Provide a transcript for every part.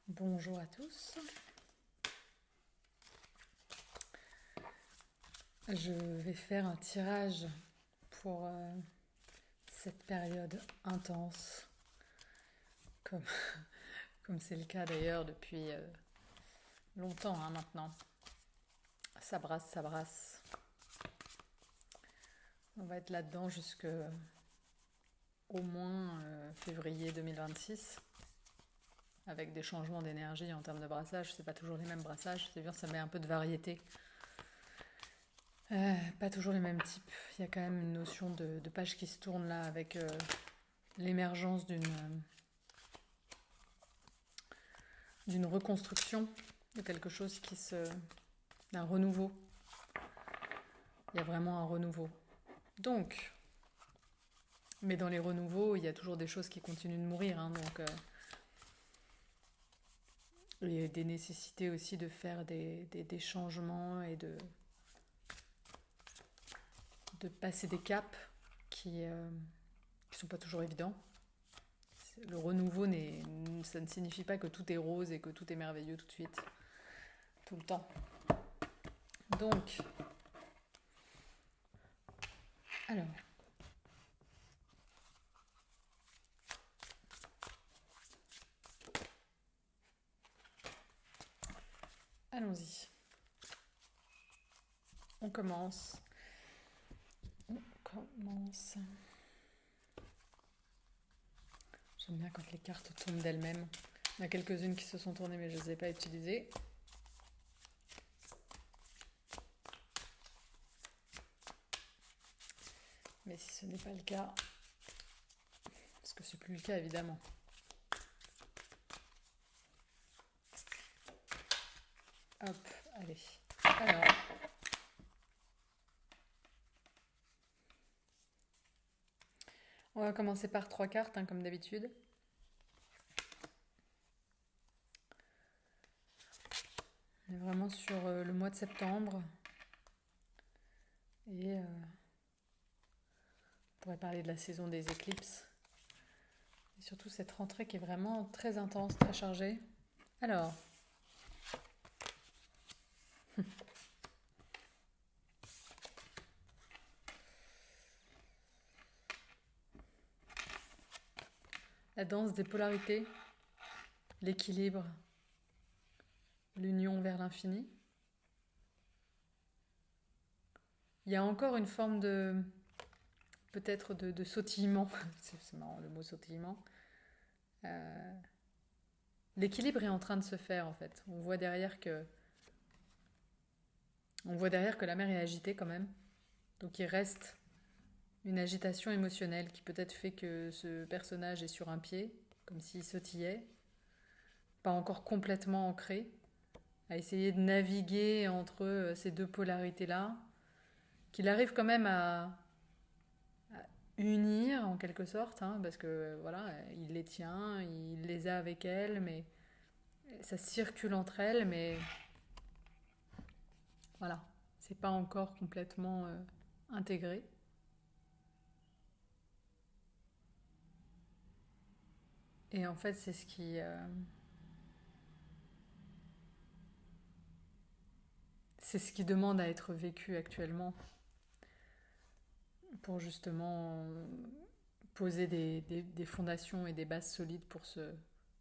Bonjour à tous. Je vais faire un tirage pour cette période intense, comme comme c'est le cas d'ailleurs depuis longtemps maintenant. Ça brasse, ça brasse. On va être là-dedans jusque au moins février 2026, avec des changements d'énergie en termes de brassage. C'est pas toujours les mêmes brassages, c'est bien, ça met un peu de variété. Pas toujours les mêmes types. Il y a quand même une notion de page qui se tourne là avec l'émergence d'une reconstruction, de quelque chose d'un renouveau. Il y a vraiment un renouveau. Donc, mais dans les renouveaux, il y a toujours des choses qui continuent de mourir, donc il y a des nécessités aussi de faire des changements et de passer des caps qui sont pas toujours évidents. Le renouveau, ça ne signifie pas que tout est rose et que tout est merveilleux tout de suite, tout le temps. Donc, alors, allons-y. On commence. On commence. J'aime bien quand les cartes tournent d'elles-mêmes. Il y en a quelques-unes qui se sont tournées, mais je ne les ai pas utilisées. Mais si ce n'est pas le cas, parce que c'est plus le cas évidemment. Hop, allez. Alors, on va commencer par 3 cartes, comme d'habitude. On est vraiment sur le mois de septembre. Et on pourrait parler de la saison des éclipses. Et surtout cette rentrée qui est vraiment très intense, très chargée. Alors, la danse des polarités, l'équilibre, l'union vers l'infini. Il y a encore une forme peut-être de sautillement. C'est marrant le mot sautillement. L'équilibre est en train de se faire en fait. On voit derrière que la mer est agitée quand même. Donc il reste une agitation émotionnelle qui peut-être fait que ce personnage est sur un pied, comme s'il sautillait, pas encore complètement ancré, à essayer de naviguer entre ces deux polarités-là, qu'il arrive quand même à unir en quelque sorte, parce que voilà, il les tient, il les a avec elle, mais ça circule entre elles, mais voilà, c'est pas encore complètement intégré. Et en fait, c'est ce qui demande à être vécu actuellement pour justement poser des fondations et des bases solides pour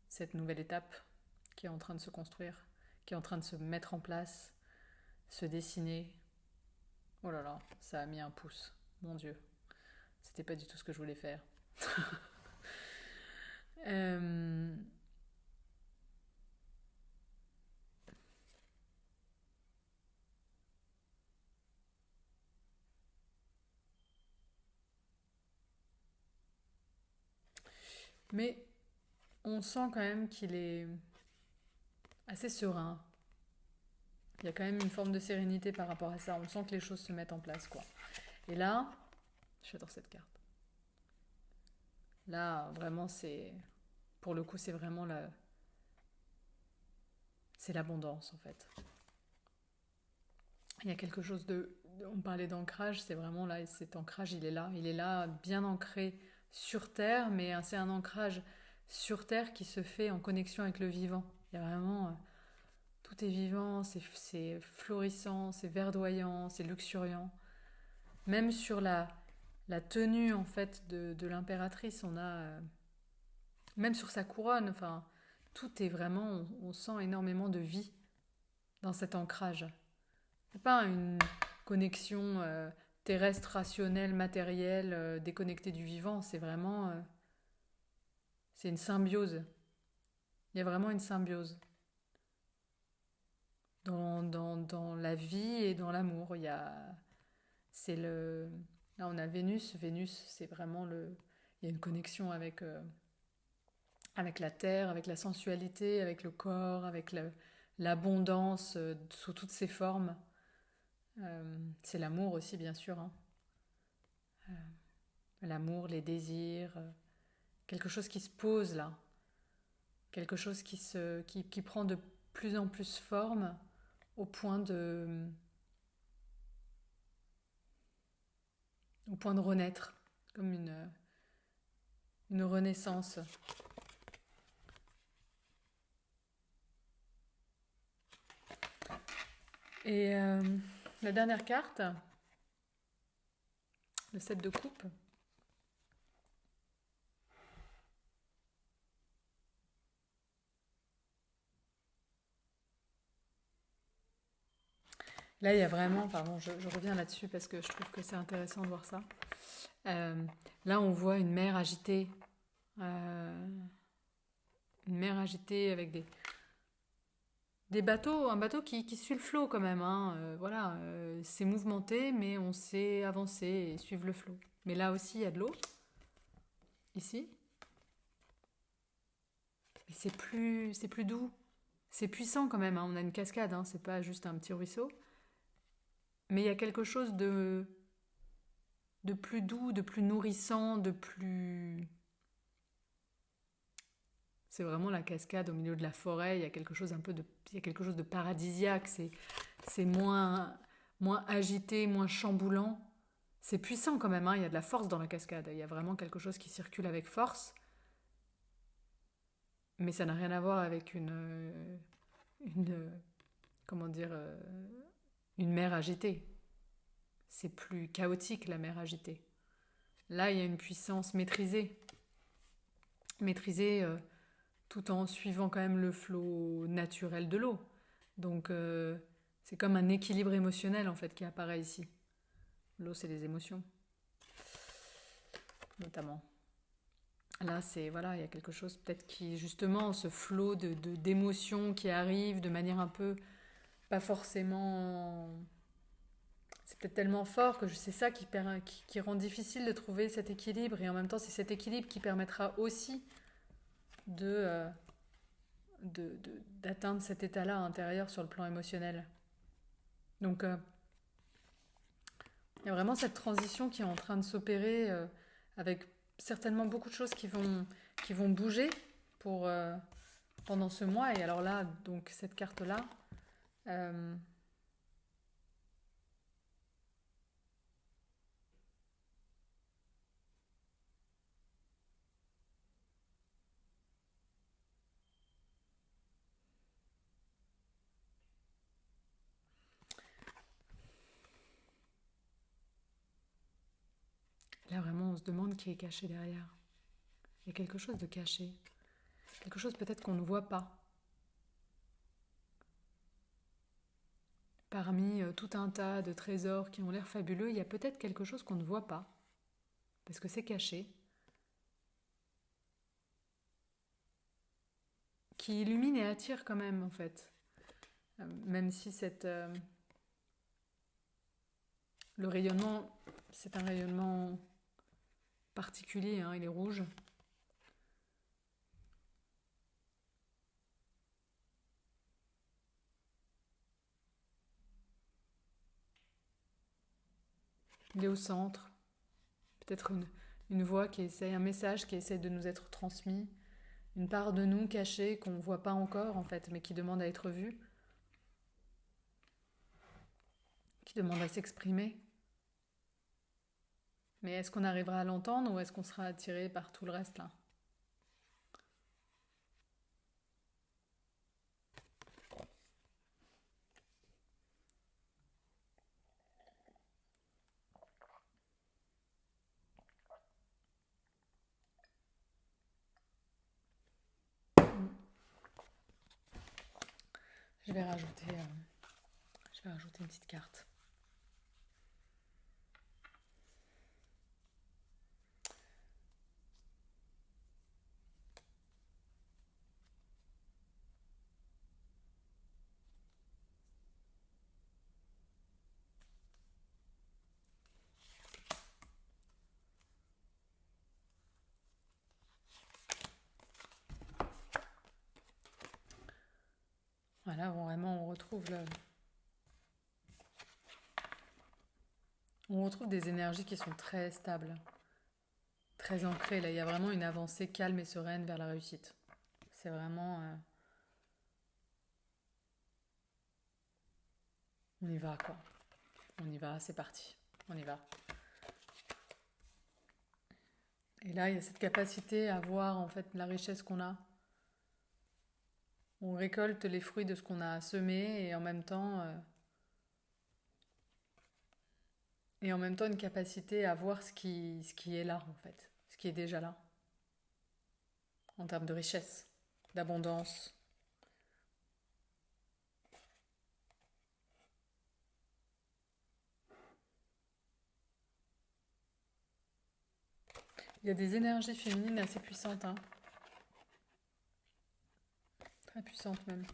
cette nouvelle étape qui est en train de se construire, qui est en train de se mettre en place, se dessiner. Oh là là, ça a mis un pouce, mon Dieu. C'était pas du tout ce que je voulais faire. euh, mais on sent quand même qu'il est assez serein. Il y a quand même une forme de sérénité par rapport à ça. On sent que les choses se mettent en place, quoi. Et là, j'adore cette carte. Là, vraiment, pour le coup, c'est vraiment c'est l'abondance, en fait. Il y a quelque chose on parlait d'ancrage, c'est vraiment là, cet ancrage, il est là, bien ancré sur Terre, mais c'est un ancrage sur Terre qui se fait en connexion avec le vivant. Il y a vraiment tout est vivant, c'est florissant, c'est verdoyant, c'est luxuriant. Même sur la tenue en fait de l'impératrice, on a même sur sa couronne, enfin tout est vraiment, on sent énormément de vie dans cet ancrage. C'est pas une connexion terrestre, rationnelle, matérielle, déconnectée du vivant. C'est vraiment, c'est une symbiose. Il y a vraiment une symbiose dans la vie et dans l'amour. C'est le, là on a Vénus. Vénus, c'est vraiment il y a une connexion avec la terre, avec la sensualité, avec le corps, avec l'abondance sous toutes ses formes. C'est l'amour aussi, bien sûr, hein. L'amour, les désirs, quelque chose qui se pose là, quelque chose qui prend de plus en plus forme au point de, au point de renaître, comme une renaissance. Et la dernière carte, le 7 de coupe. Là, il y a vraiment, pardon, je reviens là-dessus parce que je trouve que c'est intéressant de voir ça. Euh, Là, on voit euh, une mer agitée avec des bateaux, un bateau qui suit le flot quand même, hein. Voilà, c'est mouvementé, mais on sait avancer et suivre le flot. Mais là aussi, il y a de l'eau, ici, mais c'est plus doux. C'est puissant quand même, hein. On a une cascade, hein. C'est pas juste un petit ruisseau. Mais il y a quelque chose de plus doux, de plus nourrissant, de plus... C'est vraiment la cascade au milieu de la forêt. Il y a quelque chose un peu il y a quelque chose de paradisiaque. C'est moins agité, moins chamboulant. C'est puissant quand même, hein. Il y a de la force dans la cascade. Il y a vraiment quelque chose qui circule avec force. Mais ça n'a rien à voir avec une comment dire, une mer agitée. C'est plus chaotique la mer agitée. Là, il y a une puissance maîtrisée. Maîtrisée tout en suivant quand même le flot naturel de l'eau. Donc c'est comme un équilibre émotionnel en fait qui apparaît ici. L'eau, c'est les émotions, notamment. Là, c'est voilà, il y a quelque chose peut-être qui justement ce flot d'émotions qui arrive de manière un peu pas forcément. C'est peut-être tellement fort que c'est ça qui rend difficile de trouver cet équilibre et en même temps c'est cet équilibre qui permettra aussi de d'atteindre cet état-là intérieur sur le plan émotionnel. Donc il y a vraiment cette transition qui est en train de s'opérer avec certainement beaucoup de choses qui vont bouger pour, pendant ce mois. Et alors là, donc cette carte-là, euh, là vraiment on se demande qui est caché derrière. Il y a quelque chose de caché. Quelque chose peut-être qu'on ne voit pas. Parmi tout un tas de trésors qui ont l'air fabuleux, il y a peut-être quelque chose qu'on ne voit pas, parce que c'est caché, qui illumine et attire quand même en fait. Même si le rayonnement, c'est un rayonnement particulier, hein, il est rouge. Il est au centre. Peut-être une voix qui essaie, un message qui essaie de nous être transmis. Une part de nous cachée qu'on ne voit pas encore en fait, mais qui demande à être vue, qui demande à s'exprimer. Mais est-ce qu'on arrivera à l'entendre ou est-ce qu'on sera attiré par tout le reste là? Je vais rajouter, une petite carte. Voilà, vraiment, on retrouve des énergies qui sont très stables, très ancrées. Là, il y a vraiment une avancée calme et sereine vers la réussite. C'est vraiment, on y va, quoi. On y va, c'est parti. On y va. Et là, il y a cette capacité à voir en fait la richesse qu'on a. On récolte les fruits de ce qu'on a semé et en même temps une capacité à voir ce qui est là en fait, ce qui est déjà là en termes de richesse, d'abondance. Il y a des énergies féminines assez puissantes, hein, très puissantes même.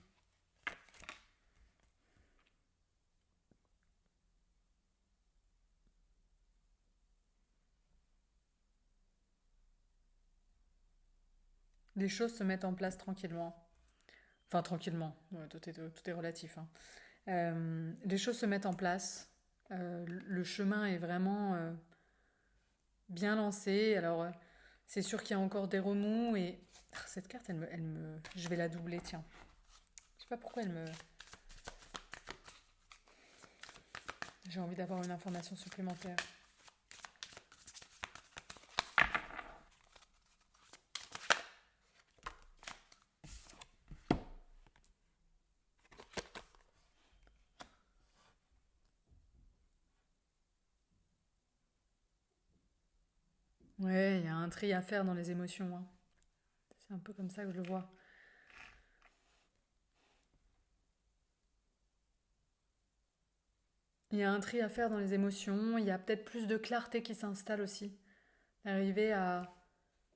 Les choses se mettent en place tranquillement. Enfin, tranquillement, ouais, tout est relatif, hein. Les choses se mettent en place. Le chemin est vraiment bien lancé. Alors, c'est sûr qu'il y a encore des remous et cette carte, je vais la doubler, tiens. Je sais pas pourquoi j'ai envie d'avoir une information supplémentaire. Ouais, il y a un tri à faire dans les émotions, hein. C'est un peu comme ça que je le vois. Il y a un tri à faire dans les émotions. Il y a peut-être plus de clarté qui s'installe aussi. Arriver à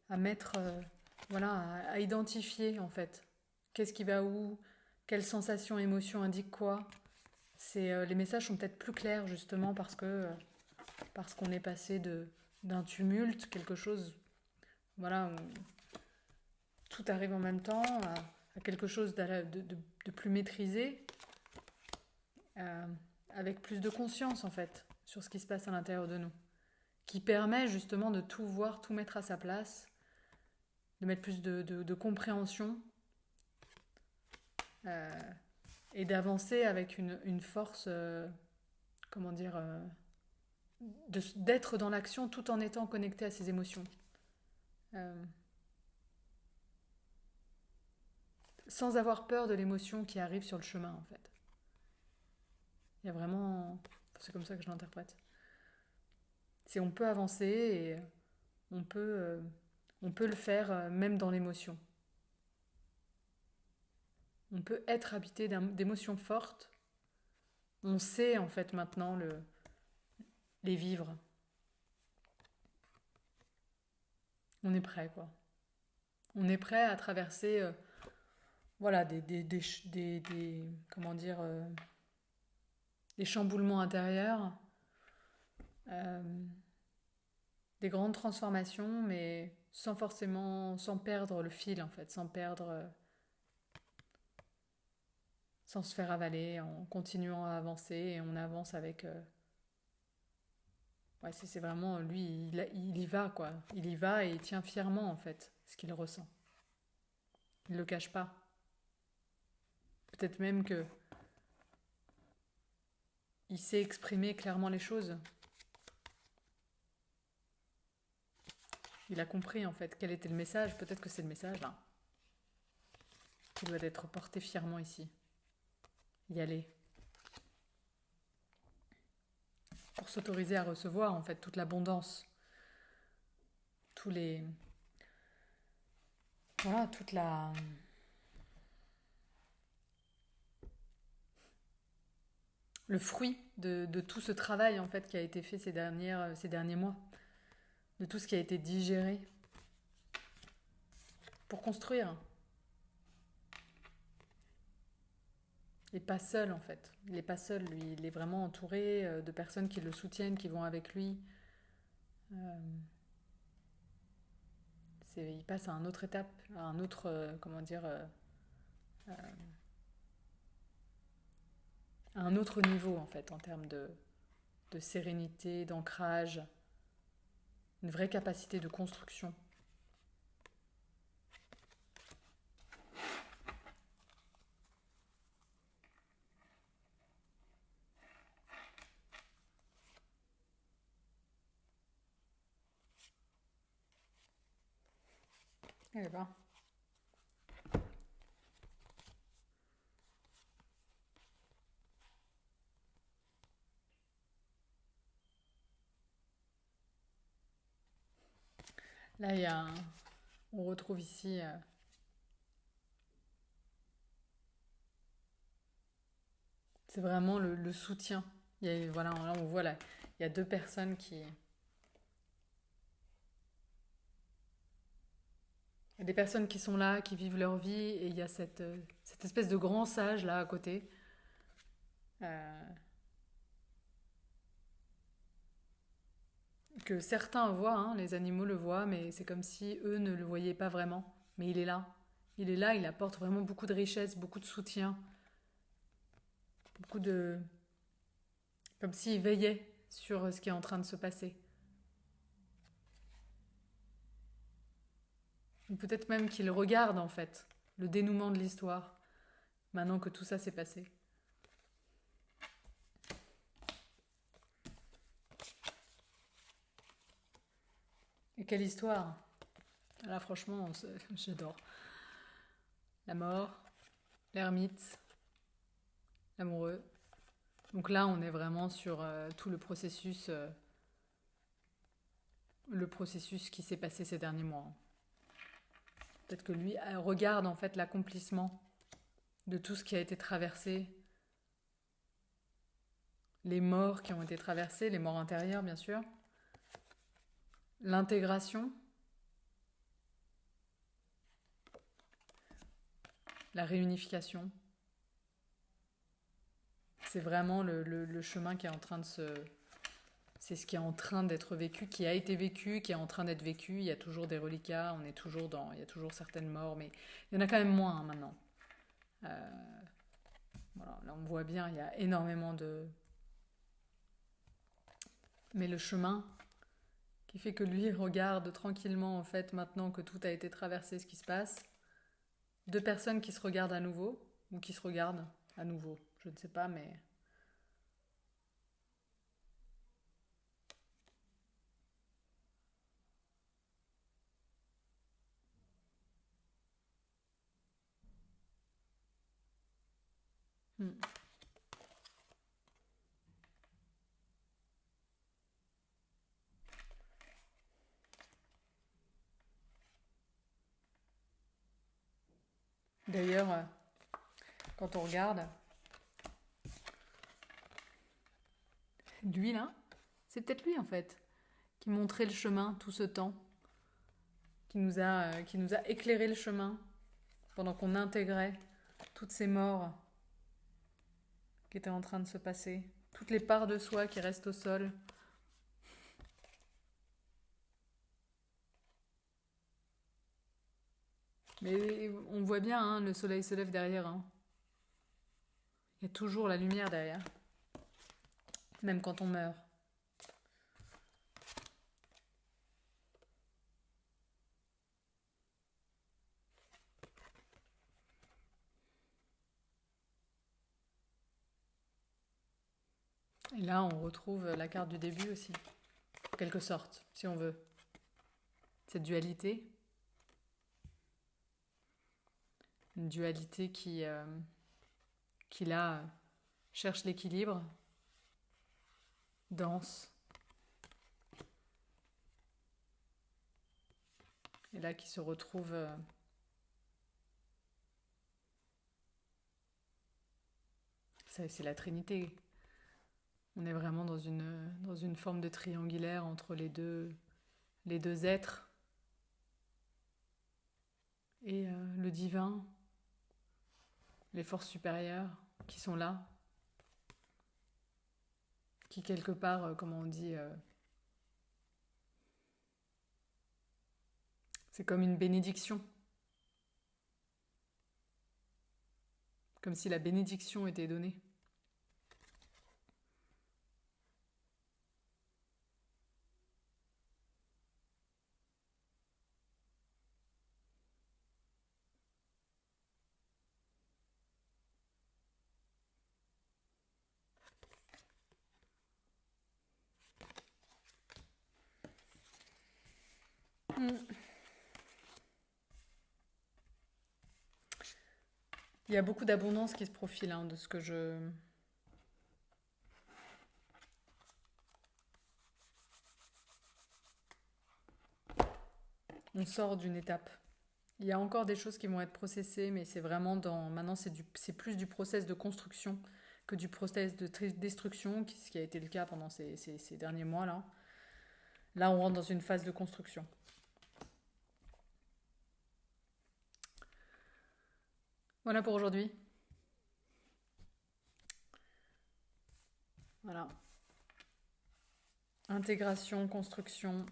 mettre, voilà, à identifier en fait. Qu'est-ce qui va où? Quelle sensation, émotion indique quoi? Les messages sont peut-être plus clairs justement parce qu'on est passé d'un tumulte, quelque chose, voilà, où tout arrive en même temps, à quelque chose de plus maîtrisé, euh, avec plus de conscience en fait sur ce qui se passe à l'intérieur de nous, qui permet justement de tout voir, tout mettre à sa place, de mettre plus de compréhension euh, et d'avancer avec une force, comment dire, d'être dans l'action tout en étant connecté à ses émotions. Euh, Sans avoir peur de l'émotion qui arrive sur le chemin en fait. Il y a vraiment... C'est comme ça que je l'interprète. C'est on peut avancer et on peut, euh, on peut le faire même dans l'émotion. On peut être habité d'émotions fortes. On sait en fait maintenant les vivre. On est prêt quoi. On est prêt à traverser voilà, comment dire, des chamboulements intérieurs, euh, des grandes transformations, mais sans perdre le fil en fait, sans se faire avaler, en continuant à avancer et on avance avec. Ouais, c'est vraiment lui, il y va quoi, il y va et il tient fièrement en fait ce qu'il ressent. Il le cache pas. Peut-être même que il sait exprimer clairement les choses. Il a compris en fait quel était le message. Peut-être que c'est le message là, qui doit être porté fièrement ici. Y aller. Pour s'autoriser à recevoir en fait toute l'abondance, tous les, voilà, toute le fruit de tout ce travail en fait qui a été fait ces derniers mois, de tout ce qui a été digéré pour construire. Il n'est pas seul en fait. Il n'est pas seul, lui. Il est vraiment entouré de personnes qui le soutiennent, qui vont avec lui. Euh, il passe à une autre étape, à un autre, comment dire, euh, à un autre niveau en fait, en termes de sérénité, d'ancrage, une vraie capacité de construction. Eh ben, là, on retrouve ici, c'est vraiment le soutien. Voilà, là, on voit là, il y a deux personnes il y a des personnes qui sont là, qui vivent leur vie, et il y a cette espèce de grand sage là à côté, euh, que certains voient, hein, les animaux le voient, mais c'est comme si eux ne le voyaient pas vraiment. Mais il est là. Il est là, il apporte vraiment beaucoup de richesse, beaucoup de soutien, beaucoup de... comme s'il veillait sur ce qui est en train de se passer. Ou peut-être même qu'il regarde en fait le dénouement de l'histoire, maintenant que tout ça s'est passé. Et quelle histoire! Là franchement, j'adore. La mort, l'ermite, l'amoureux. Donc là, on est vraiment sur tout le processus qui s'est passé ces derniers mois. Peut-être que lui regarde en fait l'accomplissement de tout ce qui a été traversé, les morts qui ont été traversées, les morts intérieures bien sûr, l'intégration, la réunification. C'est vraiment le chemin qui est en train de se... C'est ce qui est en train d'être vécu, qui a été vécu, qui est en train d'être vécu. Il y a toujours des reliquats, on est toujours dans... Il y a toujours certaines morts, mais il y en a quand même moins hein, maintenant. Euh, voilà, là on voit bien, il y a énormément de... Mais le chemin qui fait que lui regarde tranquillement en fait maintenant que tout a été traversé, ce qui se passe. Deux personnes qui se regardent à nouveau, ou qui se regardent à nouveau, je ne sais pas, mais... Hmm. D'ailleurs, quand on regarde, lui là, c'est peut-être lui en fait, qui montrait le chemin tout ce temps, qui nous a éclairé le chemin pendant qu'on intégrait toutes ces morts qui étaient en train de se passer, toutes les parts de soi qui restent au sol. Mais on voit bien, hein, le soleil se lève derrière. Hein. Il y a toujours la lumière derrière, même quand on meurt. Et là, on retrouve la carte du début aussi, en quelque sorte, si on veut. Cette dualité, une dualité qui là, cherche l'équilibre, danse, et là qui se retrouve... c'est la Trinité. On est vraiment dans une forme de triangulaire entre les deux êtres et le divin, les forces supérieures qui sont là, qui quelque part, comment on dit, c'est comme une bénédiction, comme si la bénédiction était donnée. Il y a beaucoup d'abondance qui se profile, hein, de ce que je... On sort d'une étape. Il y a encore des choses qui vont être processées, mais c'est vraiment dans... Maintenant, c'est plus du process de construction que du process de destruction, ce qui a été le cas pendant ces derniers mois-là. Là, on rentre dans une phase de construction. Voilà pour aujourd'hui. Voilà. Intégration, construction,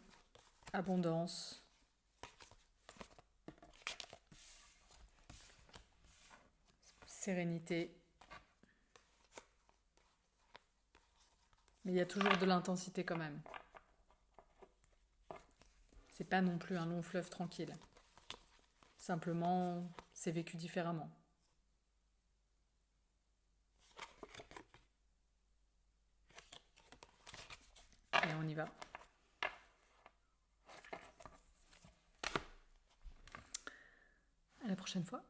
abondance. Sérénité. Mais il y a toujours de l'intensité quand même. C'est pas non plus un long fleuve tranquille. Simplement, c'est vécu différemment. Et on y va. À la prochaine fois.